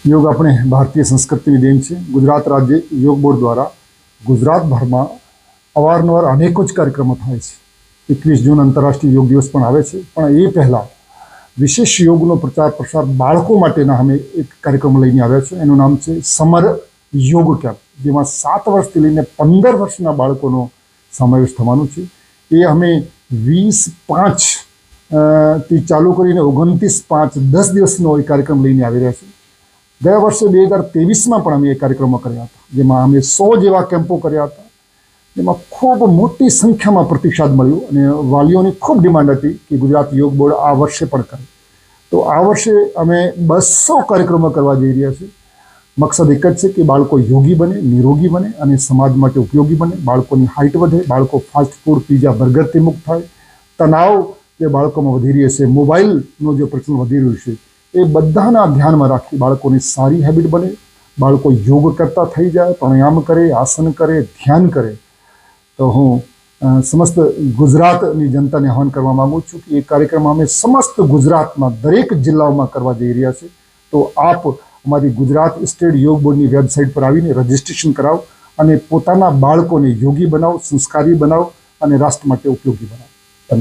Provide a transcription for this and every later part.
योग अपने भारतीय संस्कृति देन है। गुजरात राज्य योग बोर्ड द्वारा गुजरातभर में अवारनवार अनेकों ज कार्यक्रमों थाय छे। 21 जून आंतरराष्ट्रीय योग दिवस पण आवे छे, पण ए पहला विशेष योगनो प्रचार प्रसार बाळको माटेना अमे एक कार्यक्रम लईने आव्या छे। एनुं नाम छे समर योग कैम्प, जेमां 7 वर्षथी लईने 15 वर्षना बाळकोनो समावेश थवानो छे। ए अमे 20/5 થી ચાલુ કરીને 29/5 10 દિવસનો એ કાર્યક્રમ લઈને આવી રહ્યા છે। ગયા વર્ષે 2023માં પણ અમે એ કાર્યક્રમો કર્યા હતા, જેમાં અમે 100 જેવા કેમ્પો કર્યા હતા, જેમાં ખૂબ મોટી સંખ્યામાં પ્રતિસાદ મળ્યો અને વાલીઓની ખૂબ ડિમાન્ડ હતી કે ગુજરાત યોગ બોર્ડ આ વર્ષે પણ કરે। તો આ વર્ષે અમે 200 કાર્યક્રમો કરવા જઈ રહ્યા છીએ। મકસદ એક જ છે કે બાળકો યોગી બને, નિરોગી બને અને સમાજ માટે ઉપયોગી બને, બાળકોની હાઇટ વધે, બાળકો ફાસ્ટ ફૂડ, પીઝા, બર્ગરથી મુક્ત થાય, તણાવ જે બાળકોમાં વધી રહ્યો છે, મોબાઈલનો જે પ્રચલન વધી રહ્યું છે, એ બધાના ધ્યાનમાં રાખી બાળકોની સારી હેબિટ બને, બાળકો યોગ કરતા થઈ જાય, પ્રાણાયામ કરે, આસન કરે, ધ્યાન કરે। તો હું સમસ્ત ગુજરાતની જનતાને આહ્વાન કરવા માગું છું કે એ કાર્યક્રમ અમે સમસ્ત ગુજરાતમાં દરેક જિલ્લાઓમાં કરવા જઈ રહ્યા છે। તો આપ અમારી ગુજરાત સ્ટેટ યોગ બોર્ડની વેબસાઇટ પર આવીને રજિસ્ટ્રેશન કરાવો અને પોતાના બાળકોને યોગી બનાવો, સંસ્કારી બનાવો અને રાષ્ટ્ર માટે ઉપયોગી બનાવો।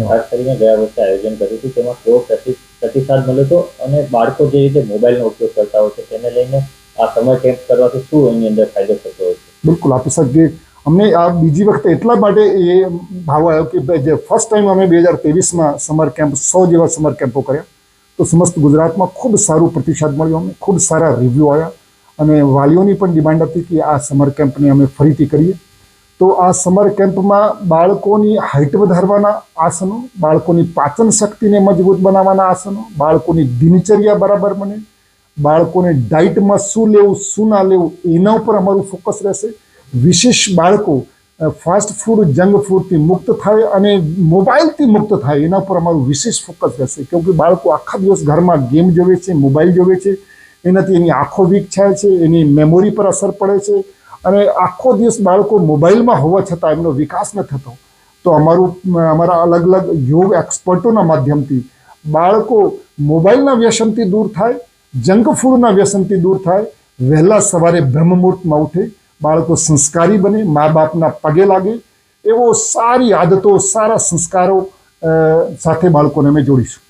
ખાસ કરીને ગયા વર્ષે આયોજન કર્યું હતું, તેમાં કેવો પ્રતિસાદ મળ્યો હતો અને બાળકો જે રીતે મોબાઈલનો ઉપયોગ કરતા હોય છે તેને લઈને આ સમર કેમ્પ કરવાથી શું એની અંદર ફાયદો થતો હોય છે? બિલકુલ આપી શકીએ। અમને આ બીજી વખતે એટલા માટે એ ભાવ આવ્યો કે જે ફર્સ્ટ ટાઈમ અમે 2023માં સમર કેમ્પ 100 જેવા સમર કેમ્પો કર્યા, તો સમસ્ત ગુજરાતમાં ખૂબ સારું પ્રતિસાદ મળ્યો, અમને ખૂબ સારા રિવ્યૂ આવ્યા અને વાલીઓની પણ ડિમાન્ડ હતી કે આ સમર કેમ્પને અમે ફરીથી કરીએ। તો આ સમર કેમ્પમાં બાળકોની હાઇટ વધારવાના આસનો, બાળકોની પાચન શક્તિને મજબૂત બનાવવાના આસનો, બાળકોની દિનચર્યા બરાબર બને, બાળકોને ડાયટમાં શું લેવું શું ના લેવું એના ઉપર અમારું ફોકસ રહેશે। વિશેષ બાળકો ફાસ્ટ ફૂડ, જંક ફૂડથી મુક્ત થાય અને મોબાઈલથી મુક્ત થાય એના પર અમારું વિશેષ ફોકસ રહેશે, કેમકે બાળકો આખા દિવસ ઘરમાં ગેમ જોવે છે, મોબાઈલ જોવે છે, એનાથી એની આંખો વીક થાય છે, એની મેમોરી પર અસર પડે છે અને આખો દિવસ બાળકો મોબાઈલમાં હોવા છતાં એમનો વિકાસ ન થતો। તો અમારા અલગ અલગ યોગ એક્સપર્ટોના માધ્યમથી બાળકો મોબાઈલના વ્યસનથી દૂર થાય, જંક ફૂડના વ્યસનથી દૂર થાય, વહેલા સવારે બ્રહ્મ મુહૂર્તમાં ઉઠે, બાળકો સંસ્કારી બને, મા બાપના પગે લાગે, એવો સારી આદતો, સારા સંસ્કારો સાથે બાળકોને અમે જોડીશું।